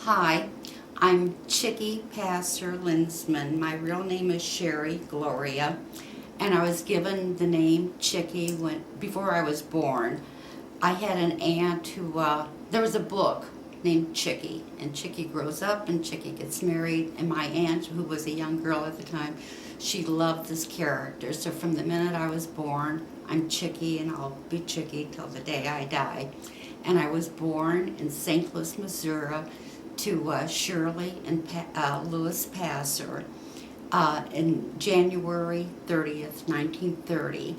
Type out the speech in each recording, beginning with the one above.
Hi, I'm Chicky Pastor Linsman. My real name is Sherry Gloria, and I was given the name Chicky before I was born. I had an aunt who, there was a book named Chicky, and Chicky grows up and Chicky gets married, and my aunt, who was a young girl at the time, she loved this character. So from the minute I was born, I'm Chicky, and I'll be Chicky till the day I die. And I was born in St. Louis, Missouri, to Shirley and Louis Passer in January 30th, 1930.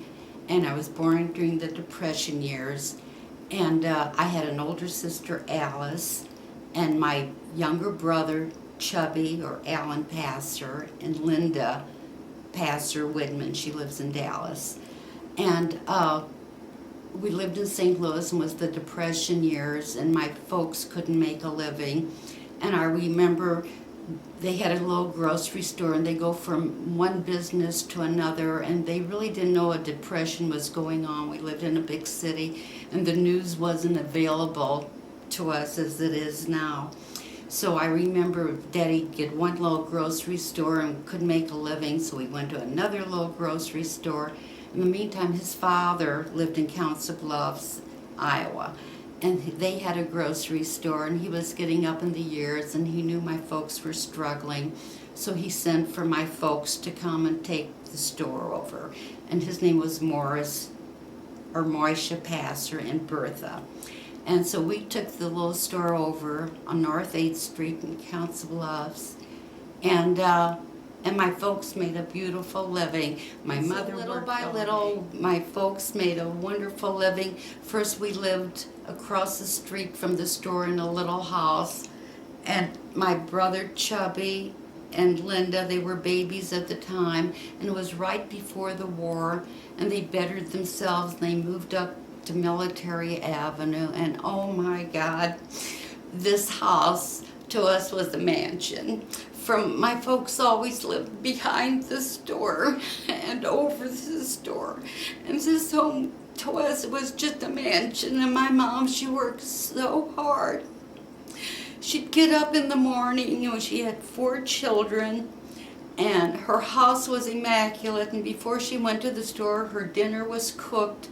And I was born during the Depression years. And I had an older sister, Alice, and my younger brother, Chubby, or Alan Passer, and Linda Passer Widman. She lives in Dallas. And we lived in St. Louis, and was the Depression years, and my folks couldn't make a living. And I remember they had a little grocery store, and they go from one business to another, and they really didn't know a depression was going on. We lived in a big city, and the news wasn't available to us as it is now. So I remember Daddy'd get one little grocery store and couldn't make a living, so we went to another little grocery store. In the meantime, his father lived in Council Bluffs, Iowa, and they had a grocery store, and he was getting up in the years, and he knew my folks were struggling, so he sent for my folks to come and take the store over. And his name was Morris, or Moisha Passer, and Bertha. And so we took the little store over on North 8th Street in Council Bluffs, and my folks made a beautiful living. My mother, little by little, my folks made a wonderful living. First, we lived across the street from the store in a little house, and my brother Chubby and Linda, they were babies at the time, and it was right before the war, and they bettered themselves, and they moved up to Military Avenue, and oh my God, this house to us was a mansion. My folks always lived behind the store and over the store, and this home to us, it was just a mansion. And my mom, she worked so hard. She'd get up in the morning, she had 4 children, and her house was immaculate, and before she went to the store, her dinner was cooked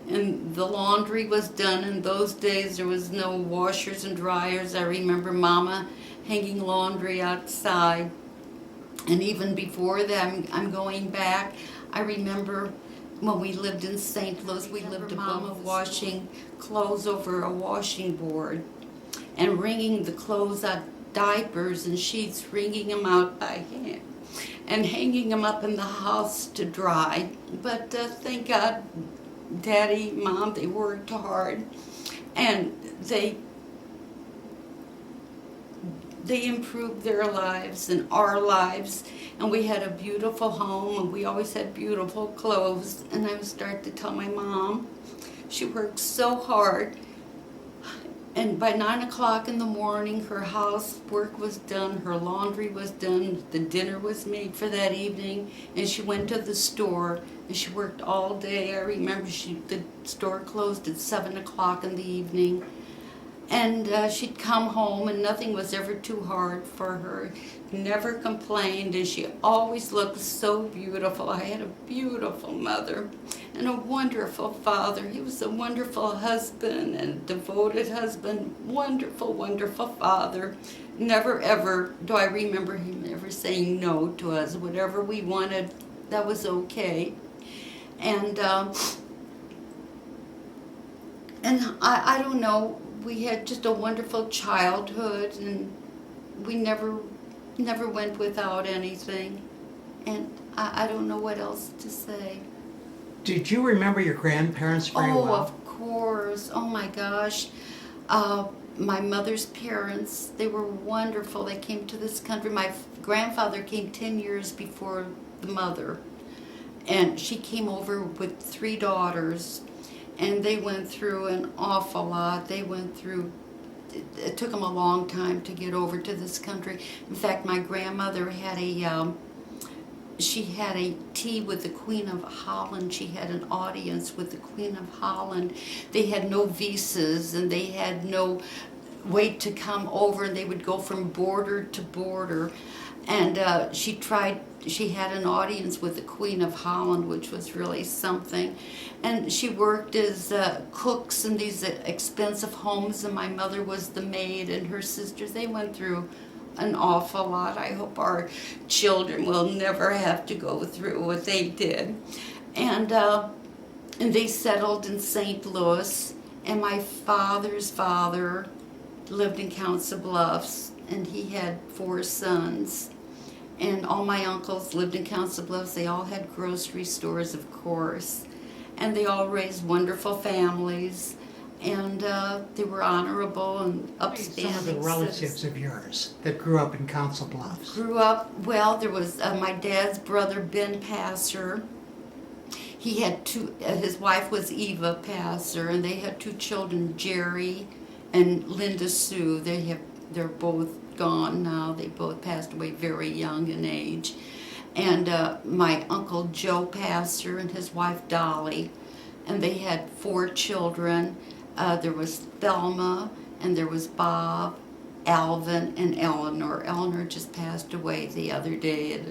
and the laundry was done. In those days there was no washers and dryers. I remember Mama hanging laundry outside, and even before that, I'm going back, I remember when we lived in St. Louis, we lived above Mama washing clothes over a washing board and wringing the clothes out, diapers and sheets, wringing them out by hand and hanging them up in the house to dry. But thank God, Daddy, Mom, they worked hard, and they improved their lives and our lives, and we had a beautiful home, and we always had beautiful clothes. And I would start to tell my mom, she worked so hard, and by 9 o'clock in the morning her housework was done, her laundry was done, the dinner was made for that evening, and she went to the store, and she worked all day. I remember the store closed at 7 o'clock in the evening. And she'd come home, and nothing was ever too hard for her. Never complained, and she always looked so beautiful. I had a beautiful mother and a wonderful father. He was a wonderful husband and devoted husband. Wonderful, wonderful father. Never ever do I remember him ever saying no to us. Whatever we wanted, that was okay. And I don't know. We had just a wonderful childhood, and we never went without anything. And I don't know what else to say. Did you remember your grandparents very well? Oh, of course. Oh my gosh. My mother's parents, they were wonderful. They came to this country. My grandfather came 10 years before the mother, and she came over with 3 daughters. And they went through an awful lot. It took them a long time to get over to this country. In fact, my grandmother had she had a tea with the Queen of Holland. She had an audience with the Queen of Holland. They had no visas, and they had no wait to come over, and they would go from border to border. And she had an audience with the Queen of Holland, which was really something. And she worked as cooks in these expensive homes, and my mother was the maid, and her sisters, they went through an awful lot. I hope our children will never have to go through what they did. And they settled in St. Louis, and my father's father lived in Council Bluffs, and he had 4 sons. And all my uncles lived in Council Bluffs. They all had grocery stores, of course. And they all raised wonderful families. And they were honorable and upstanding. Some of the relatives of yours that grew up in Council Bluffs. Grew up, well, there was my dad's brother, Ben Passer. He had 2, his wife was Eva Passer, and they had 2 children, Jerry and Linda Sue. They're both gone now. They both passed away very young in age. And my uncle Joe Passer and his wife Dolly, and they had 4 children. There was Thelma, and there was Bob, Alvin, and Eleanor. Eleanor just passed away the other day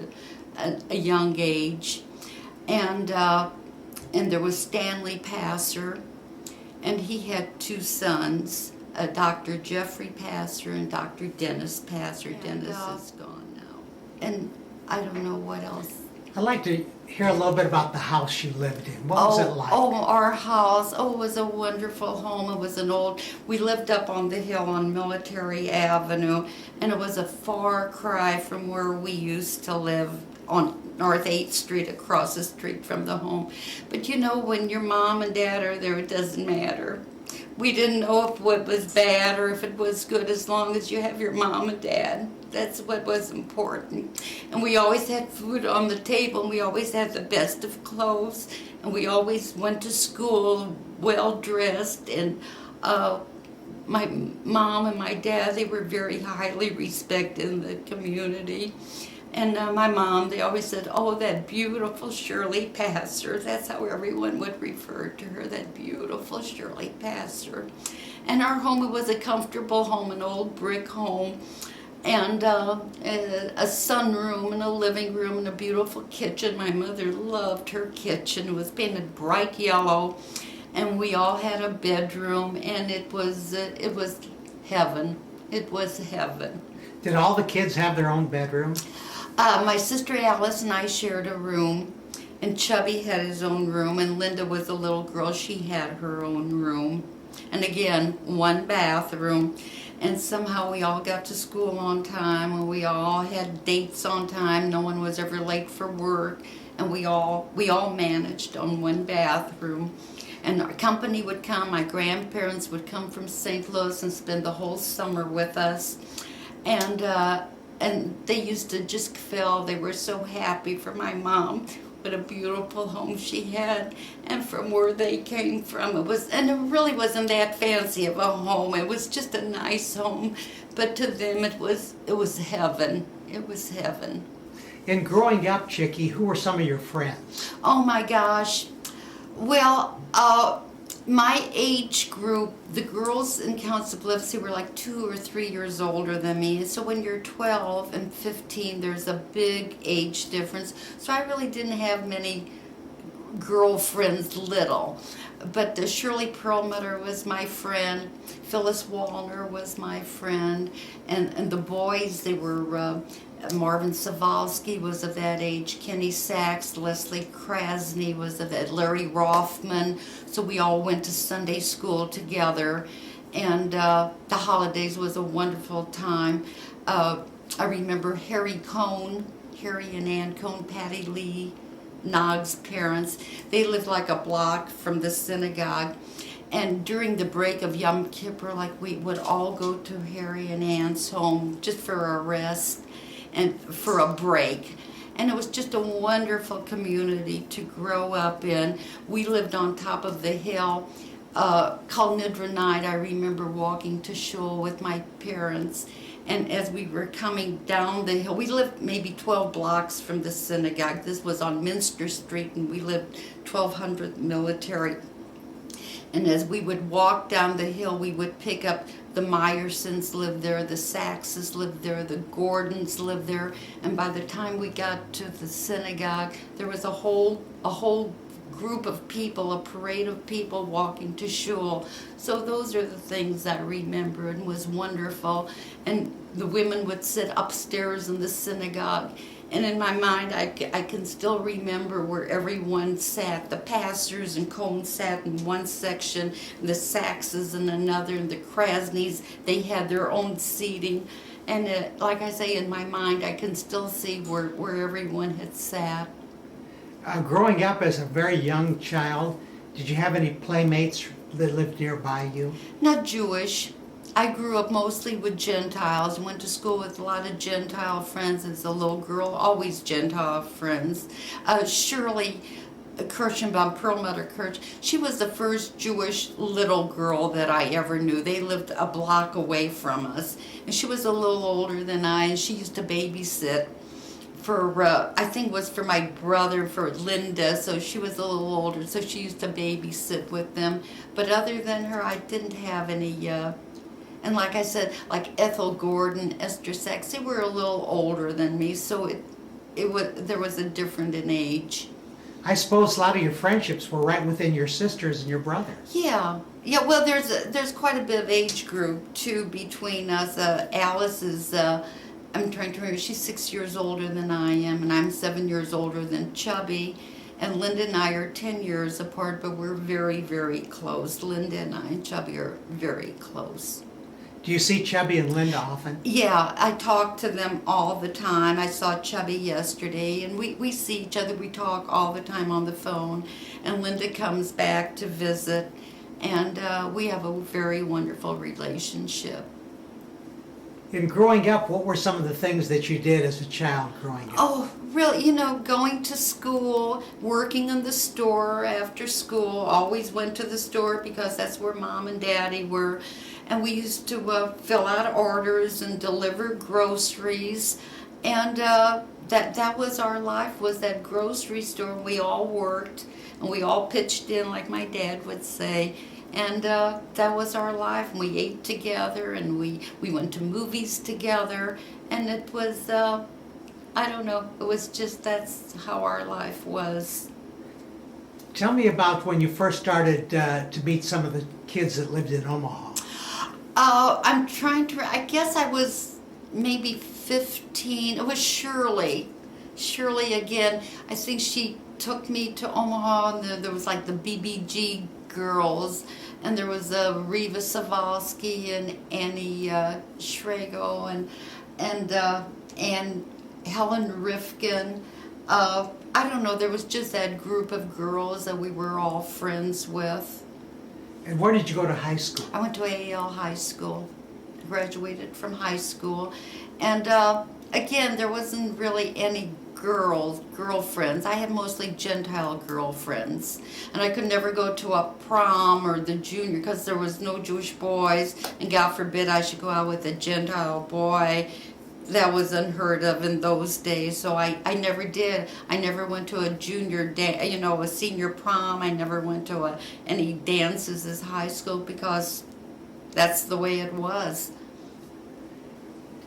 at a young age. And there was Stanley Passer, and he had 2 sons, Dr. Jeffrey Passer and Dr. Dennis Passer. Dennis is gone now. And I don't know what else. I'd like to hear a little bit about the house you lived in. What was it like? Oh, our house. Oh, it was a wonderful home. It was we lived up on the hill on Military Avenue, and it was a far cry from where we used to live on North 8th Street, across the street from the home. But you know, when your mom and dad are there, it doesn't matter. We didn't know if it was bad or if it was good, as long as you have your mom and dad. That's what was important. And we always had food on the table, and we always had the best of clothes, and we always went to school well dressed. And my mom and my dad, they were very highly respected in the community. And my mom, they always said, "Oh, that beautiful Shirley Passer." That's how everyone would refer to her, that beautiful Shirley Passer. And our home, it was a comfortable home, an old brick home, and a sunroom and a living room and a beautiful kitchen. My mother loved her kitchen. It was painted bright yellow, and we all had a bedroom, and it was heaven. It was heaven. Did all the kids have their own bedroom? My sister Alice and I shared a room, and Chubby had his own room, and Linda was a little girl. She had her own room. And again, 1 bathroom. And somehow we all got to school on time, and we all had dates on time. No one was ever late for work, and we all managed on 1 bathroom. And our company would come. My grandparents would come from St. Louis and spend the whole summer with us. And they used to just feel they were so happy for my mom. What a beautiful home she had, and from where they came from, and it really wasn't that fancy of a home. It was just a nice home, but to them it was heaven. It was heaven. In growing up, Chicky, who were some of your friends? Oh my gosh. Well, my age group, the girls in Council Bluffs, who were like 2 or 3 years older than me. So when you're 12 and 15, there's a big age difference. So I really didn't have many girlfriends little. But Shirley Perlmutter was my friend. Phyllis Wallner was my friend. And the boys, they were... Marvin Savalsky was of that age, Kenny Sachs, Leslie Krasny was of that, Larry Rothman. So we all went to Sunday school together, and the holidays was a wonderful time. I remember Harry and Ann Cohn, Patty Lee Nog's parents. They lived like a block from the synagogue. And during the break of Yom Kippur, like, we would all go to Harry and Ann's home just for a rest and for a break. And it was just a wonderful community to grow up in. We lived on top of the hill. Kol Nidre night, I remember walking to shul with my parents. And as we were coming down the hill, we lived maybe 12 blocks from the synagogue. This was on Minster Street, and we lived 1200 Military. And as we would walk down the hill, we would pick up The Meyersons lived there, the Saxes lived there, the Gordons lived there, and by the time we got to the synagogue, there was a whole group of people, a parade of people walking to shul. So those are the things I remember, and was wonderful. And the women would sit upstairs in the synagogue, and in my mind I can still remember where everyone sat. The pastors and Cohn sat in one section, the Saxes in another, and the Krasnys, they had their own seating. And like I say, in my mind I can still see where everyone had sat. Growing up as a very young child, did you have any playmates that lived nearby you? Not Jewish. I grew up mostly with Gentiles, went to school with a lot of Gentile friends as a little girl, always Gentile friends. Shirley Kirschenbaum, Perlmutter Kirsch, she was the first Jewish little girl that I ever knew. They lived a block away from us, and she was a little older than I, and she used to babysit for, I think it was for my brother, for Linda, so she was a little older, so she used to babysit with them. But other than her, I didn't have any, and like I said, like Ethel Gordon, Esther Sachs, they were a little older than me, so there was a difference in age. I suppose a lot of your friendships were right within your sisters and your brother. Yeah. Well, there's quite a bit of age group too between us. Alice is, I'm trying to remember, she's 6 years older than I am, and I'm 7 years older than Chubby. And Linda and I are 10 years apart, but we're very, very close. Linda and I and Chubby are very close. Do you see Chubby and Linda often? Yeah, I talk to them all the time. I saw Chubby yesterday, and we see each other. We talk all the time on the phone. And Linda comes back to visit, and we have a very wonderful relationship. In growing up, what were some of the things that you did as a child growing up? Oh, really, going to school, working in the store after school. Always went to the store because that's where Mom and Daddy were. And we used to fill out orders and deliver groceries. And that was our life, was that grocery store. We all worked, and we all pitched in, like my dad would say. And that was our life. And we ate together, and we went to movies together. And it was, I don't know, it was just, that's how our life was. Tell me about when you first started to meet some of the kids that lived in Omaha. I'm trying to, I guess I was maybe 15. It was Shirley. Shirley again. I think she took me to Omaha, and there was like the BBG girls, and there was Reva Savalsky and Annie Schrago and Helen Rifkin. I don't know, there was just that group of girls that we were all friends with. And where did you go to high school? I went to AAL High School, graduated from high school, and again, there wasn't really any girlfriends. I had mostly Gentile girlfriends, and I could never go to a prom or the junior because there was no Jewish boys, and God forbid I should go out with a Gentile boy. That was unheard of in those days, so I never did. I never went to a junior a senior prom. I never went to any dances as high school because that's the way it was.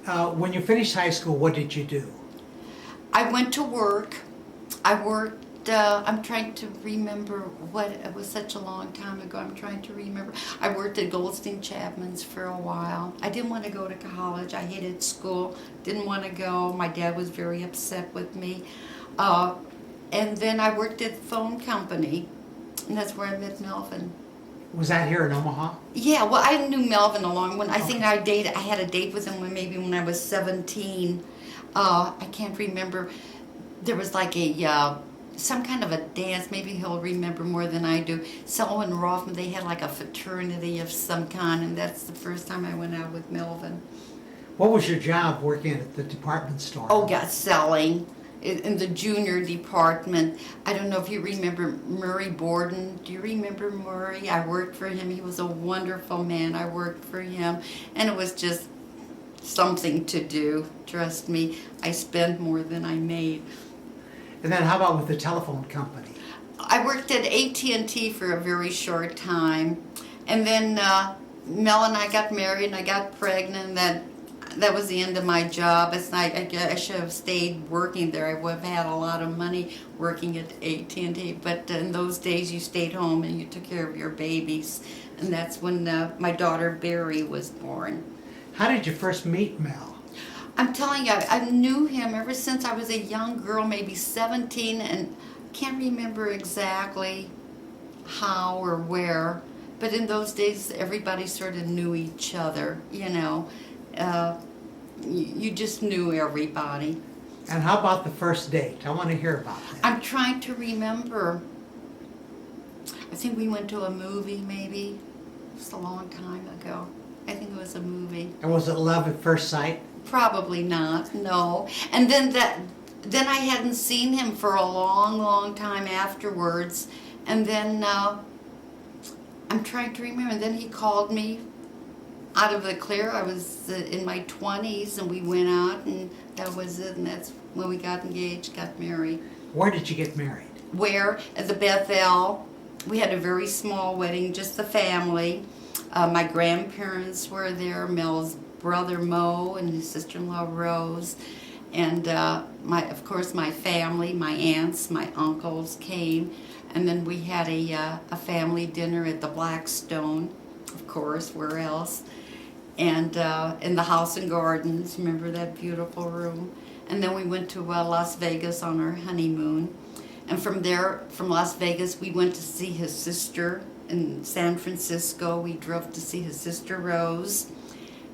When you finished high school, what did you do? I went to work. I worked, I'm trying to remember it was such a long time ago. I'm trying to remember. I worked at Goldstein Chapman's for a while. I didn't want to go to college. I hated school. Didn't want to go. My dad was very upset with me. And then I worked at the phone company, and that's where I met Melvin. Was that here in Omaha? Yeah, well, I knew Melvin a long when I think I had a date with him when I was 17. I can't remember. There was like some kind of a dance. Maybe he'll remember more than I do. Selwyn Rothman, they had like a fraternity of some kind, and that's the first time I went out with Melvin. What was your job working at the department store? Oh, yeah, selling in the junior department. I don't know if you remember Murray Borden. Do you remember Murray? I worked for him. He was a wonderful man. I worked for him, and it was just something to do. Trust me, I spent more than I made. And then how about with the telephone company? I worked at AT&T for a very short time, and then Mel and I got married and I got pregnant. That was the end of my job. I should have stayed working there. I would have had a lot of money working at AT&T. But in those days, you stayed home and you took care of your babies. And that's when my daughter Barry was born. How did you first meet Mel? I'm telling you, I knew him ever since I was a young girl, maybe 17, and can't remember exactly how or where. But in those days, everybody sort of knew each other, you know. You just knew everybody. And how about the first date? I want to hear about that. I'm trying to remember. I think we went to a movie, maybe. It's a long time ago. I think it was a movie. And was it love at first sight? Probably not, no. And then I hadn't seen him for a long, long time afterwards. And then I'm trying to remember. And then he called me out of the clear. I was in my 20s, and we went out, and that was it. And that's when we got engaged, got married. Where did you get married? Where? At the Bethel. We had a very small wedding, just the family. My grandparents were there, Mel's brother Mo and his sister-in-law Rose. And of course my family, my aunts, my uncles came. And then we had a family dinner at the Blackstone, of course, where else? And in the House and Gardens, remember that beautiful room? And then we went to Las Vegas on our honeymoon. And from there, from Las Vegas, we went to see his sister in San Francisco. We drove to see his sister Rose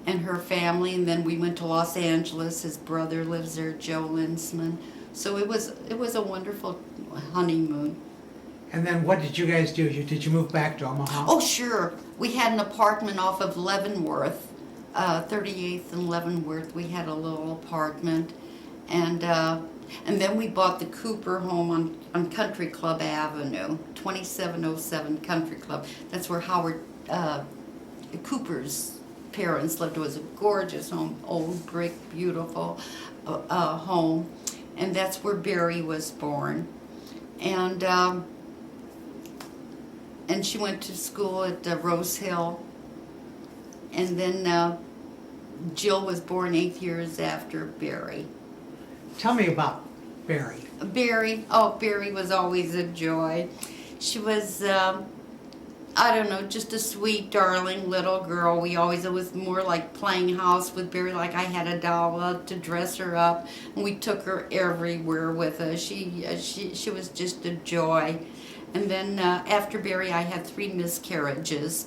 and her family. And then we went to Los Angeles. His brother lives there, Joe Linsman. So it was a wonderful honeymoon. And then what did you guys do? Did you move back to Omaha? Oh, sure. We had an apartment off of Leavenworth, 38th and Leavenworth. We had a little apartment. And then we bought the Cooper home on Country Club Avenue, 2707 Country Club. That's where Howard Cooper's parents lived. It was a gorgeous home, old brick, beautiful home. And that's where Barry was born. And she went to school at Rose Hill. And then Jill was born 8 years after Barry. Tell me about Barry. Barry was always a joy. She was, I don't know, just a sweet, darling little girl. It was more like playing house with Barry, like I had a doll to dress her up, and we took her everywhere with us. She was just a joy. And then after Barry, I had 3 miscarriages.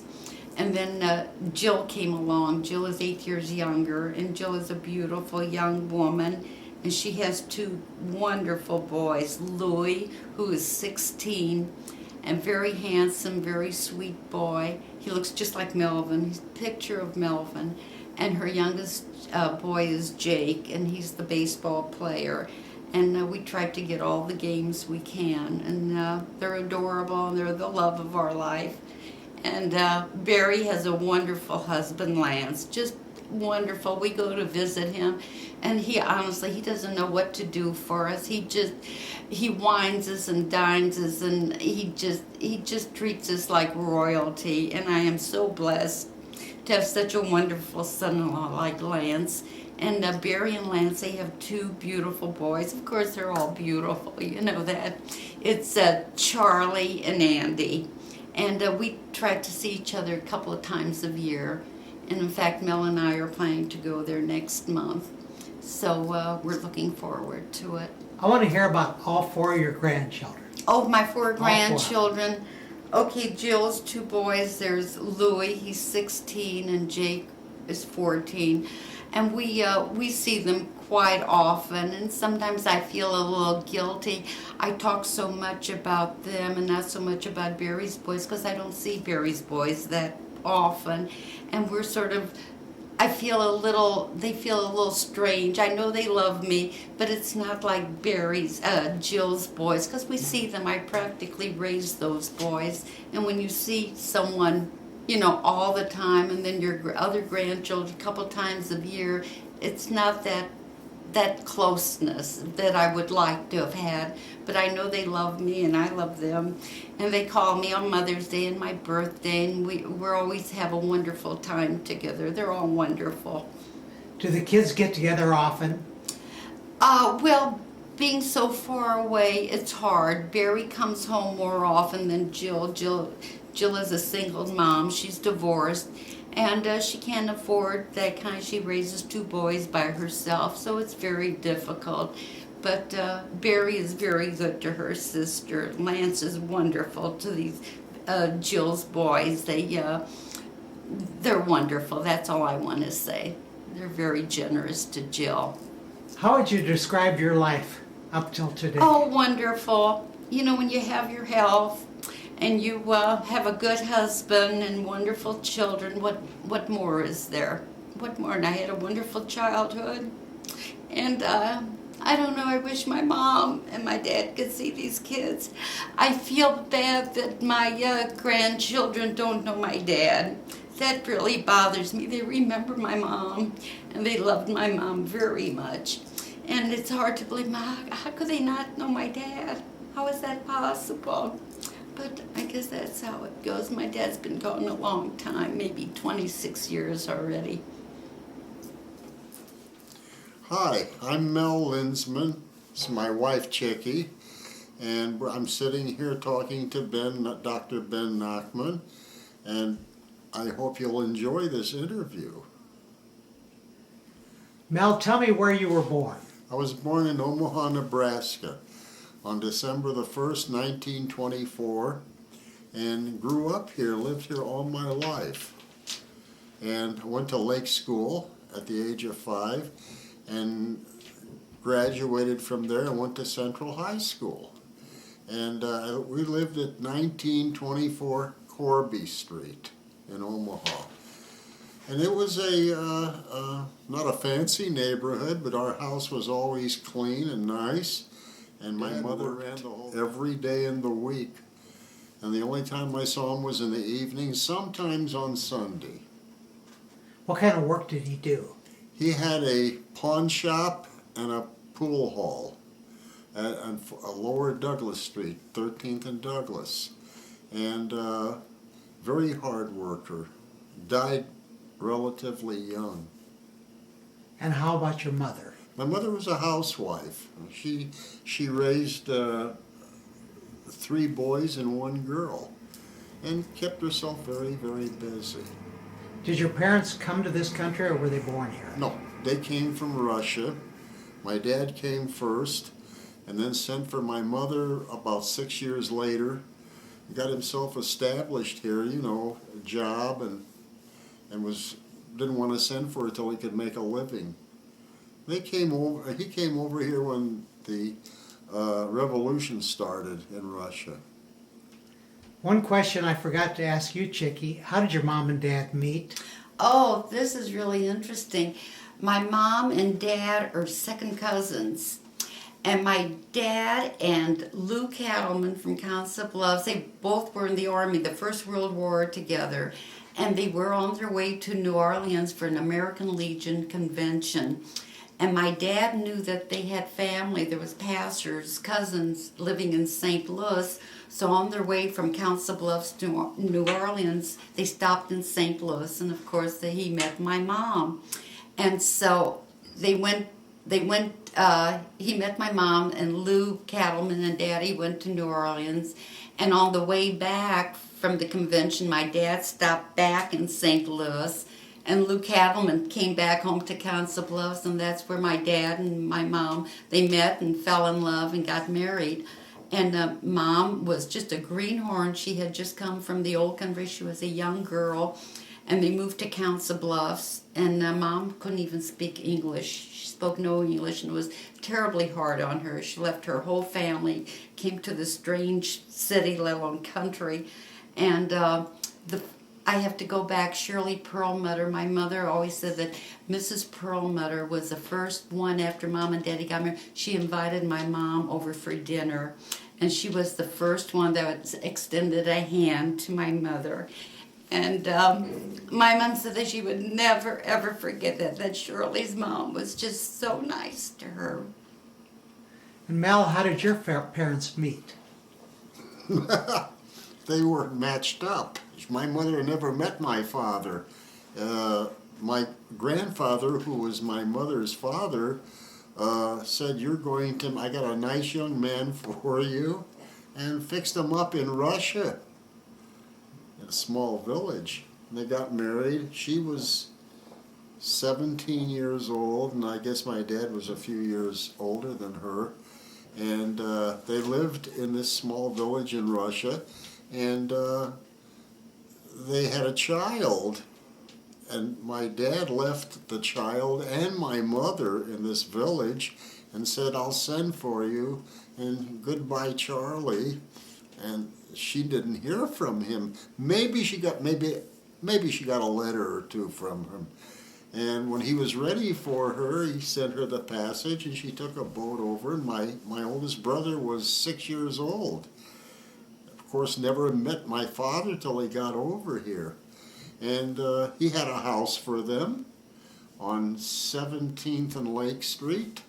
And then Jill came along. Jill is 8 years younger, and Jill is a beautiful young woman. And she has 2 wonderful boys, Louis, who is 16, and very handsome, very sweet boy. He looks just like Melvin. He's a picture of Melvin. And her youngest boy is Jake, and he's the baseball player. And we try to get all the games we can. And they're adorable, and they're the love of our life. And Barry has a wonderful husband, Lance, just wonderful. We go to visit him, and he doesn't know what to do for us. He wines us and dines us, and he just treats us like royalty. And I am so blessed to have such a wonderful son-in-law like Lance. And Barry and Lance, they have 2 beautiful boys. Of course, they're all beautiful, you know that. It's Charlie and Andy. And we try to see each other a couple of times a year. And in fact, Mel and I are planning to go there next month. So we're looking forward to it. I want to hear about all 4 of your grandchildren. Oh, my 4 grandchildren. Okay, Jill's 2 boys. There's Louis, he's 16, and Jake is 14. And we see them quite often, and sometimes I feel a little guilty. I talk so much about them and not so much about Barry's boys because I don't see Barry's boys that often. And we're sort of, they feel a little strange. I know they love me, but it's not like Jill's boys, because we see them. I practically raised those boys. And when you see someone, all the time, and then your other grandchildren a couple times a year, it's not that that closeness that I would like to have had. But I know they love me and I love them. And they call me on Mother's Day and my birthday, and we're always have a wonderful time together. They're all wonderful. Do the kids get together often? Well, being so far away, it's hard. Barry comes home more often than Jill. Jill is a single mom. She's divorced, and she can't afford that kind. She raises 2 boys by herself, so it's very difficult. But Barry is very good to her sister. Lance is wonderful to these Jill's boys. They're wonderful. That's all I want to say. They're very generous to Jill. How would you describe your life up till today? Oh, wonderful. You know, when you have your health and you have a good husband and wonderful children, what more is there? What more? And I had a wonderful childhood. And I don't know, I wish my mom and my dad could see these kids. I feel bad that my grandchildren don't know my dad. That really bothers me. They remember my mom, and they loved my mom very much. And it's hard to believe, how could they not know my dad? How is that possible? But I guess that's how it goes. My dad's been gone a long time, maybe 26 years already. Hi, I'm Mel Linsman. This is my wife, Chicky, and I'm sitting here talking to Dr. Ben Nachman, and I hope you'll enjoy this interview. Mel, tell me where you were born. I was born in Omaha, Nebraska on December the 1st, 1924, and grew up here, lived here all my life. And I went to Lake School at the age of 5 and graduated from there and went to Central High School. And we lived at 1924 Corby Street in Omaha. And it was not a fancy neighborhood, but our house was always clean and nice. And my mother ran the whole every day in the week. And the only time I saw him was in the evening, sometimes on Sunday. What kind of work did he do? He had a pawn shop and a pool hall at Lower Douglas Street, 13th and Douglas. And very hard worker. Died relatively young. And how about your mother? My mother was a housewife. She raised 3 boys and 1 girl and kept herself very, very busy. Did your parents come to this country or were they born here? No, they came from Russia. My dad came first and then sent for my mother about 6 years later. He got himself established here, you know, a job, and didn't want to send for her till he could make a living. He came over here when the revolution started in Russia. One question I forgot to ask you, Chicky. How did your mom and dad meet? Oh, this is really interesting. My mom and dad are second cousins. And my dad and Lou Cattleman from Council Bluffs, they both were in the Army, the First World War together. And they were on their way to New Orleans for an American Legion convention. And my dad knew that they had family. There was pastors, cousins living in St. Louis. So on their way from Council Bluffs to New Orleans, they stopped in St. Louis. And of course, he met my mom. And so he met my mom, and Lou Cattleman and Daddy went to New Orleans. And on the way back from the convention, my dad stopped back in St. Louis. And Lou Cattleman came back home to Council Bluffs, and that's where my dad and my mom, they met and fell in love and got married. And Mom was just a greenhorn. She had just come from the old country. She was a young girl, and they moved to Council Bluffs, and Mom couldn't even speak English. She spoke no English, and it was terribly hard on her. She left her whole family, came to this strange city, let alone country, and I have to go back. Shirley Perlmutter, my mother always said that Mrs. Perlmutter was the first one after Mom and Daddy got married. She invited my mom over for dinner, and she was the first one that extended a hand to my mother. And my mom said that she would never, ever forget that Shirley's mom was just so nice to her. And Mel, how did your parents meet? They were matched up. My mother never met my father. My grandfather, who was my mother's father, said, I got a nice young man for you, and fixed him up in Russia, in a small village. And they got married. She was 17 years old, and I guess my dad was a few years older than her. And they lived in this small village in Russia, and they had a child. And my dad left the child and my mother in this village and said, I'll send for you, and goodbye, Charlie. And she didn't hear from him. Maybe she got a letter or two from him. And when he was ready for her, he sent her the passage, and she took a boat over, and my oldest brother was 6 years old. Of course, never met my father till he got over here. And he had a house for them on 17th and Lake Street.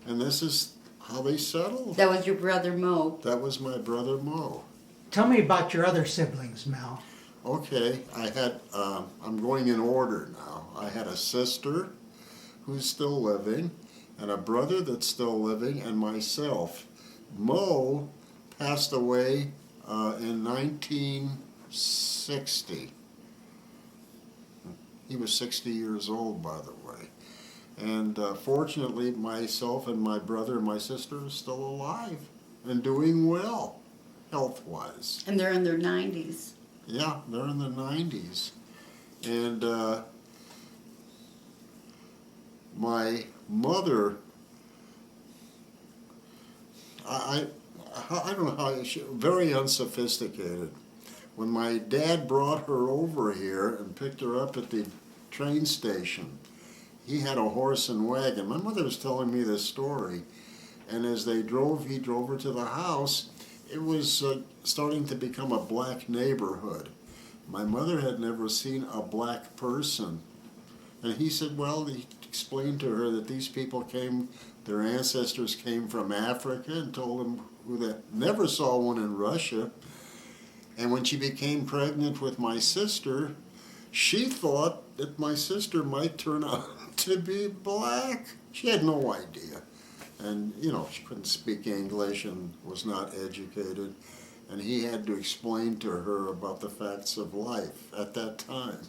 And this is how they settled. That was your brother Mo. That was my brother Mo. Tell me about your other siblings, Mel. Okay, I'm going in order now. I had a sister who's still living, and a brother that's still living, and myself. Mo passed away in 1960. He was 60 years old, by the way. And fortunately, myself and my brother and my sister are still alive and doing well, health-wise. And they're in their 90s. Yeah, they're in the 90s. And my mother, I don't know how, very unsophisticated. When my dad brought her over here and picked her up at the train station, he had a horse and wagon. My mother was telling me this story. And as they drove, he drove her to the house. It was starting to become a black neighborhood. My mother had never seen a black person. And he said, well, he explained to her that these people their ancestors came from Africa, and told him never saw one in Russia. And when she became pregnant with my sister, she thought that my sister might turn out to be black. She had no idea. And, she couldn't speak English and was not educated. And he had to explain to her about the facts of life at that time.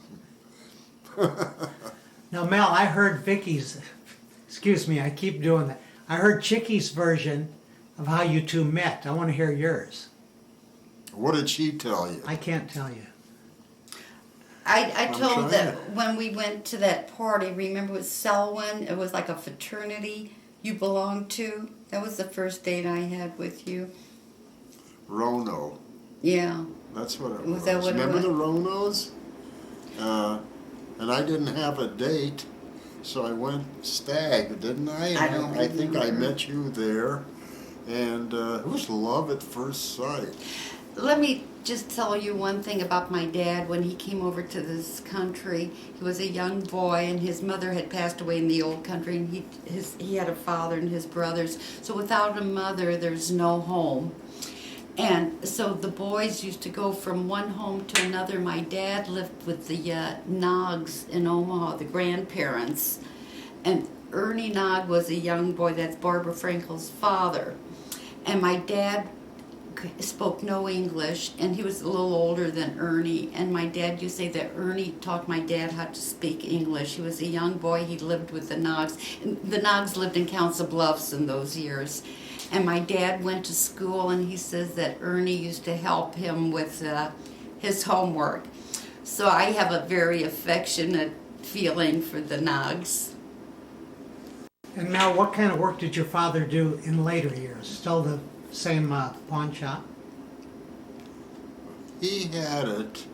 Now, Mel, I heard Vicky's, excuse me, I keep doing that. I heard Chicky's version of how you two met. I want to hear yours. What did she tell you? I can't tell you. I told that trying. when we went to that party, remember it was Selwyn? It was like a fraternity you belonged to. That was the first date I had with you. Rono. Yeah. That's what it was. Was that what it Remember was? the Ronos? And I didn't have a date, so I went stag, didn't I? And I don't I think I remember. met you there, and it was love at first sight. Let me just tell you one thing about my dad. When he came over to this country, he was a young boy, and his mother had passed away in the old country, and he had a father and his brothers. So without a mother, there's no home. And so the boys used to go from one home to another. My dad lived with the Noggs in Omaha, the grandparents. And Ernie Nogg was a young boy, that's Barbara Frankel's father. And my dad spoke no English, and he was a little older than Ernie. And my dad used to say that Ernie taught my dad how to speak English. He was a young boy. He lived with the Noggs. And the Noggs lived in Council Bluffs in those years. And my dad went to school, and he says that Ernie used to help him with his homework. So I have a very affectionate feeling for the Noggs. And Mel, what kind of work did your father do in later years? Still the same pawn shop? He had it,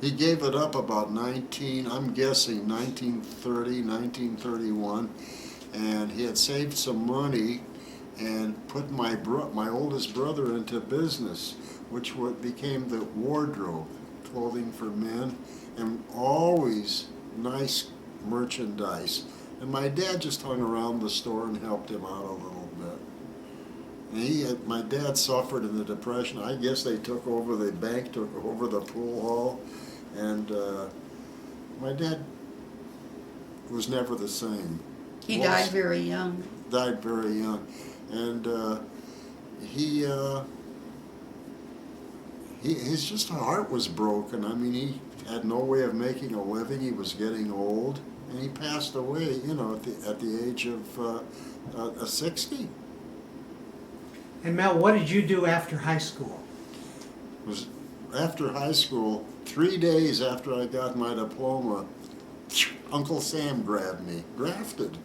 he gave it up about I'm guessing 1930, 1931, and he had saved some money and put my oldest brother into business. which became the wardrobe, clothing for men, and always nice merchandise. And my dad just hung around the store and helped him out a little bit. And my dad suffered in the Depression. I guess the bank took over the pool hall, and my dad was never the same. He died very young. Died very young, and his just heart was broken. I mean, he had no way of making a living. He was getting old, and he passed away, at the age of 60. And Mel, what did you do after high school? It was after high school, 3 days after I got my diploma, Uncle Sam grabbed me, drafted,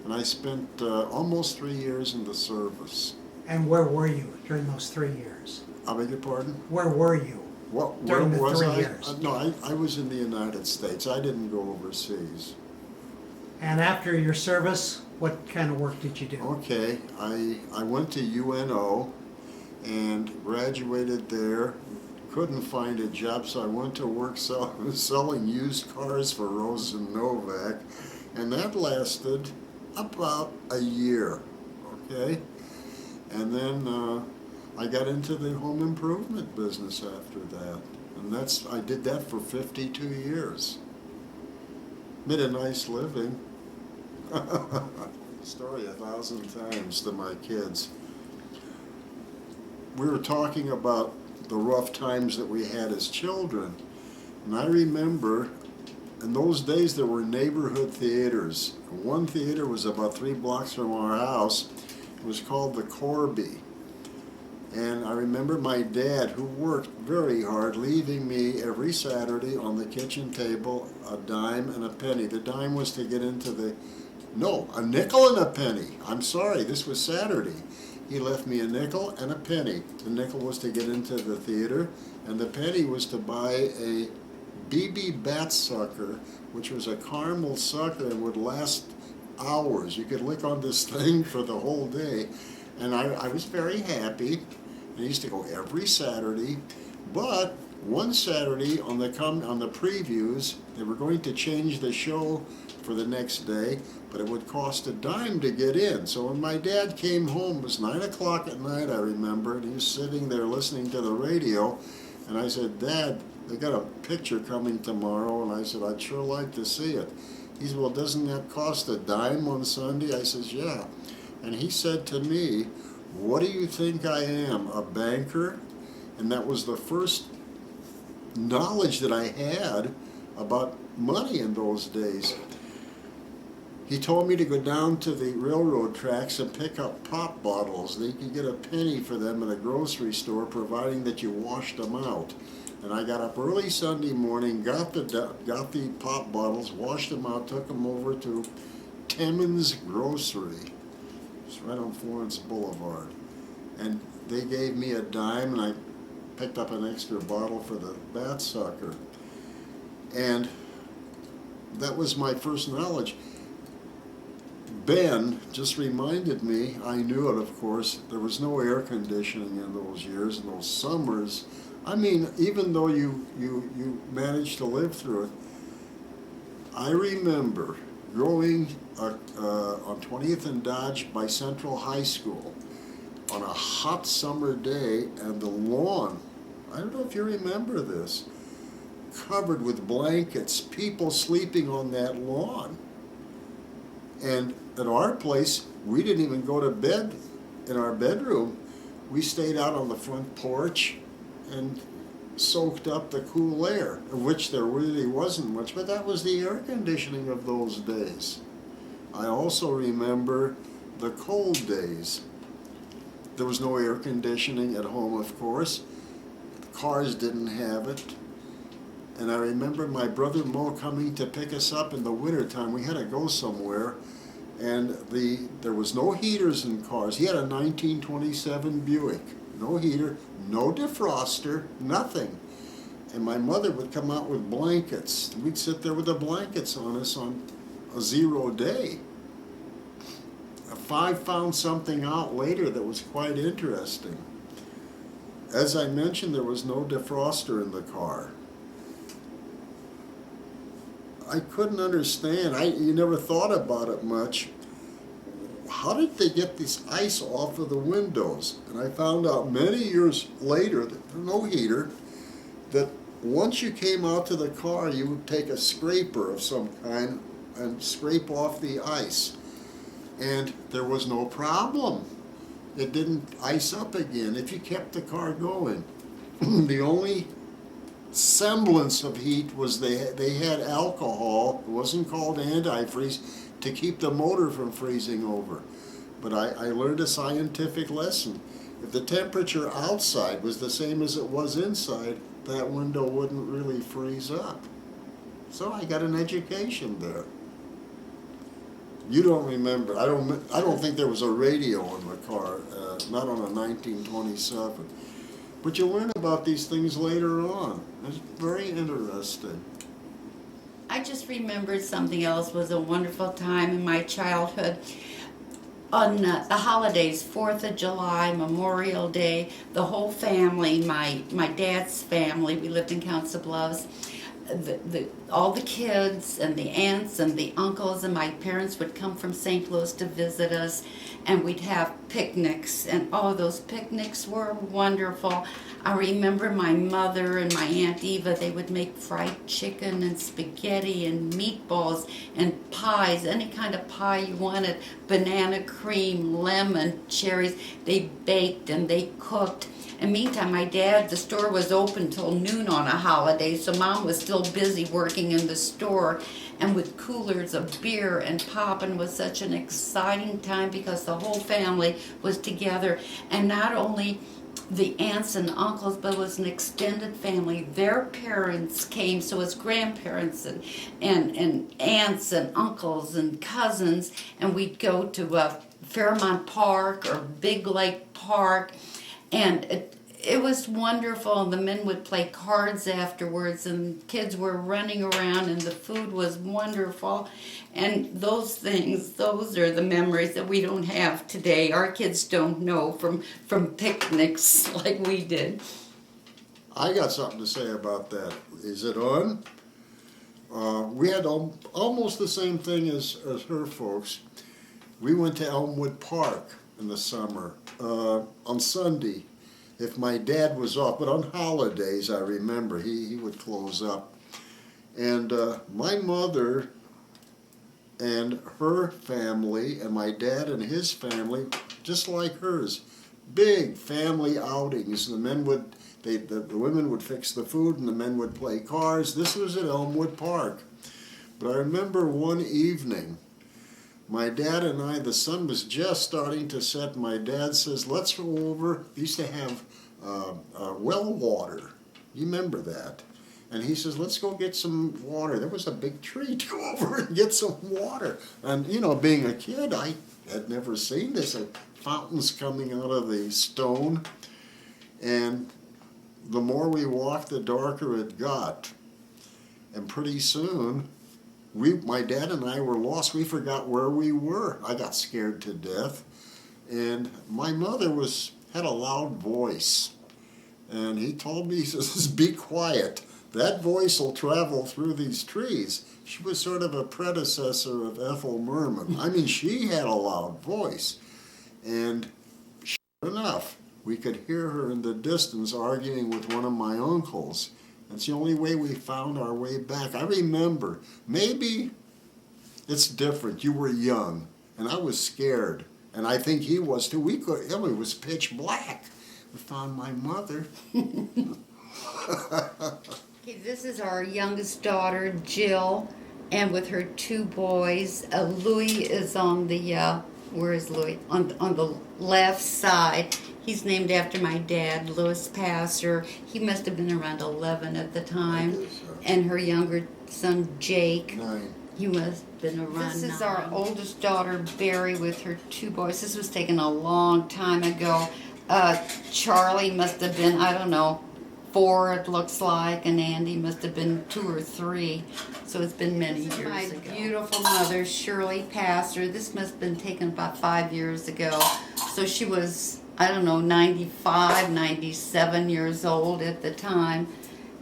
and I spent almost 3 years in the service. And where were you during those 3 years? I beg your pardon? Where were you? Where the was 3 I? years. No, I was in the United States. I didn't go overseas. And after your service, what kind of work did you do? Okay, I went to UNO and graduated there. Couldn't find a job, so I went to work selling used cars for Rose and Novak, and that lasted about a year. Okay, and then I got into the home improvement business after that, and I did that for 52 years. Made a nice living. Story 1,000 times to my kids. We were talking about the rough times that we had as children, and I remember in those days there were neighborhood theaters. One theater was about 3 blocks from our house. It was called the Corby. And I remember my dad, who worked very hard, leaving me every Saturday on the kitchen table a dime and a penny. The dime was to get into a nickel and a penny. I'm sorry, this was Saturday. He left me a nickel and a penny. The nickel was to get into the theater, and the penny was to buy a BB bat sucker, which was a caramel sucker and would last hours. You could lick on this thing for the whole day. And I was very happy. And I used to go every Saturday. But one Saturday on the previews, they were going to change the show for the next day, but it would cost a dime to get in. So when my dad came home, it was 9 o'clock at night, I remember, and he was sitting there listening to the radio, and I said, "Dad, they got a picture coming tomorrow," and I said, "I'd sure like to see it." He said, "Well, doesn't that cost a dime on Sunday?" I says, "Yeah." And he said to me, "What do you think I am, a banker?" And that was the first knowledge that I had about money in those days. He told me to go down to the railroad tracks and pick up pop bottles. You could get a penny for them at a grocery store, providing that you washed them out. And I got up early Sunday morning, got the pop bottles, washed them out, took them over to Timmons Grocery. It's right on Florence Boulevard. And they gave me a dime, and I picked up an extra bottle for the bat sucker. And that was my first knowledge. Ben just reminded me, I knew it, of course, there was no air conditioning in those years, in those summers. I mean, even though you managed to live through it, I remember going on 20th and Dodge by Central High School on a hot summer day, and the lawn, I don't know if you remember this, covered with blankets, people sleeping on that lawn. And at our place, we didn't even go to bed in our bedroom. We stayed out on the front porch and soaked up the cool air, of which there really wasn't much, but that was the air conditioning of those days. I also remember the cold days. There was no air conditioning at home, of course. Cars didn't have it. And I remember my brother Mo coming to pick us up in the wintertime. We had to go somewhere, and there was no heaters in cars. He had a 1927 Buick. No heater, no defroster, nothing. And my mother would come out with blankets. We'd sit there with the blankets on us on a 0 day. I found something out later that was quite interesting. as I mentioned, there was no defroster in the car. I couldn't understand. You never thought about it much. How did they get this ice off of the windows? And I found out many years later that there was no heater, that once you came out to the car, you would take a scraper of some kind and scrape off the ice. And there was no problem. It didn't ice up again if you kept the car going. The only semblance of heat was they had alcohol, it wasn't called antifreeze, to keep the motor from freezing over. But I learned a scientific lesson. If the temperature outside was the same as it was inside, that window wouldn't really freeze up. So I got an education there. You don't remember. I don't think there was a radio in the car, not on a 1927. But you learn about these things later on. It's very interesting. I just remembered something else was a wonderful time in my childhood. On the holidays, 4th of July, Memorial Day, the whole family, my dad's family, we lived in Council Bluffs, all the kids and the aunts and the uncles and my parents would come from St. Louis to visit us, and we'd have picnics, and oh, those picnics were wonderful. I remember my mother and my Aunt Eva, they would make fried chicken and spaghetti and meatballs and pies, any kind of pie you wanted, banana cream, lemon, cherries. They baked and they cooked. And meantime, my dad, the store was open till noon on a holiday, so Mom was still busy working in the store, and with coolers of beer and pop, and was such an exciting time because the whole family was together. And not only the aunts and uncles, but it was an extended family. Their parents came, so as grandparents and aunts and uncles and cousins, and we'd go to Fairmont Park or Big Lake Park. And it was wonderful. The men would play cards afterwards, and kids were running around, and the food was wonderful. And those things, those are the memories that we don't have today. Our kids don't know from picnics like we did. I got something to say about that. Is it on? We had almost the same thing as her folks. We went to Elmwood Park in the summer on Sunday, if my dad was off, but on holidays, I remember, he would close up. And my mother and her family and my dad and his family, just like hers, big family outings. The men would, the women would fix the food and the men would play cards. This was at Elmwood Park. But I remember one evening, my dad and I, the sun was just starting to set. My dad says, let's go over. They used to have well water. You remember that? And he says, let's go get some water. There was a big tree to go over and get some water. And, you know, being a kid, I had never seen this. Fountains coming out of the stone. And the more we walked, the darker it got. And pretty soon, my dad and I were lost. We forgot where we were. I got scared to death. And my mother had a loud voice. And he told me, he says, be quiet. That voice will travel through these trees. She was sort of a predecessor of Ethel Merman. I mean, she had a loud voice. And sure enough, we could hear her in the distance arguing with one of my uncles. That's the only way we found our way back. I remember, maybe it's different. You were young, and I was scared. And I think he was too. It was pitch black. We found my mother. Okay, this is our youngest daughter, Jill, and with her two boys. Louis is on the, where is Louis? On the left side. He's named after my dad, Louis Passer. He must have been around 11 at the time. And her younger son, Jake. 9. He must have been around This is 9. Our oldest daughter, Barry, with her two boys. This was taken a long time ago. Charlie must have been, I don't know, 4 it looks like, and Andy must have been 2 or 3. So it's been many years ago. My beautiful mother, Shirley Passer. This must have been taken about 5 years ago. So she was, I don't know, 95, 97 years old at the time.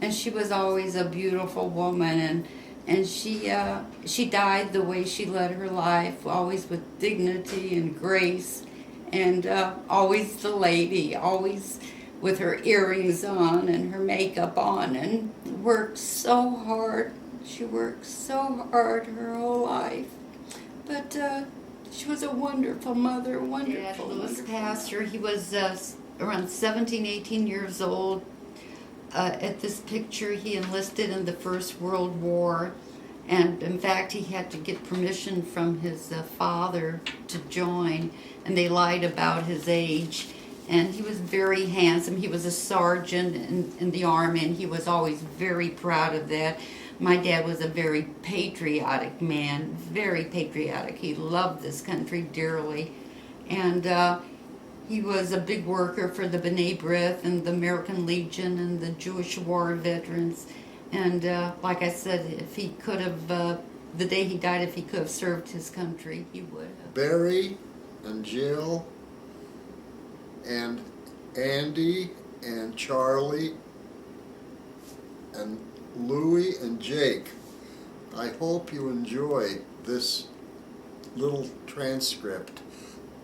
And she was always a beautiful woman, and she died the way she led her life, always with dignity and grace, and always the lady, always with her earrings on and her makeup on, and worked so hard. She worked so hard her whole life, but she was a wonderful mother, wonderful. Louis Pastor, he was around 17, 18 years old. At this picture, he enlisted in the First World War, and in fact, he had to get permission from his father to join, and they lied about his age. And he was very handsome. He was a sergeant in the Army, and he was always very proud of that. My dad was a very patriotic man, very patriotic. He loved this country dearly, and he was a big worker for the B'nai B'rith and the American Legion and the Jewish war veterans. And like I said, if he could have, the day he died, if he could have served his country, he would have. Barry and Jill and Andy and Charlie and Louie and Jake, I hope you enjoy this little transcript.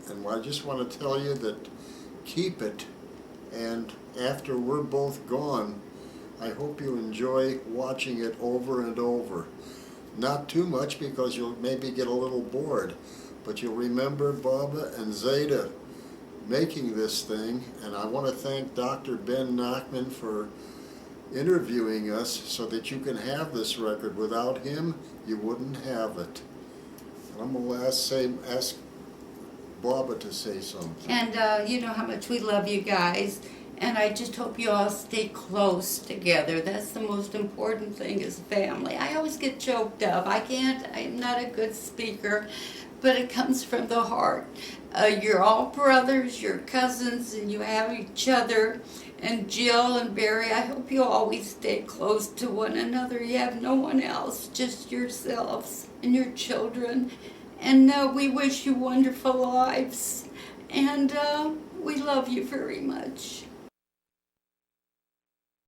And I just want to tell you that keep it, and after we're both gone, I hope you enjoy watching it over and over. Not too much, because you'll maybe get a little bored, but you'll remember Baba and Zeta making this thing. And I want to thank Dr. Ben Nachman for interviewing us so that you can have this record. Without him, you wouldn't have it. And I'm going to ask Baba to say something. And you know how much we love you guys, and I just hope you all stay close together. That's the most important thing, is family. I always get choked up. I'm not a good speaker, but it comes from the heart. You're all brothers, you're cousins, and you have each other. And Jill and Barry, I hope you always stay close to one another. You have no one else, just yourselves and your children. And we wish you wonderful lives. And we love you very much.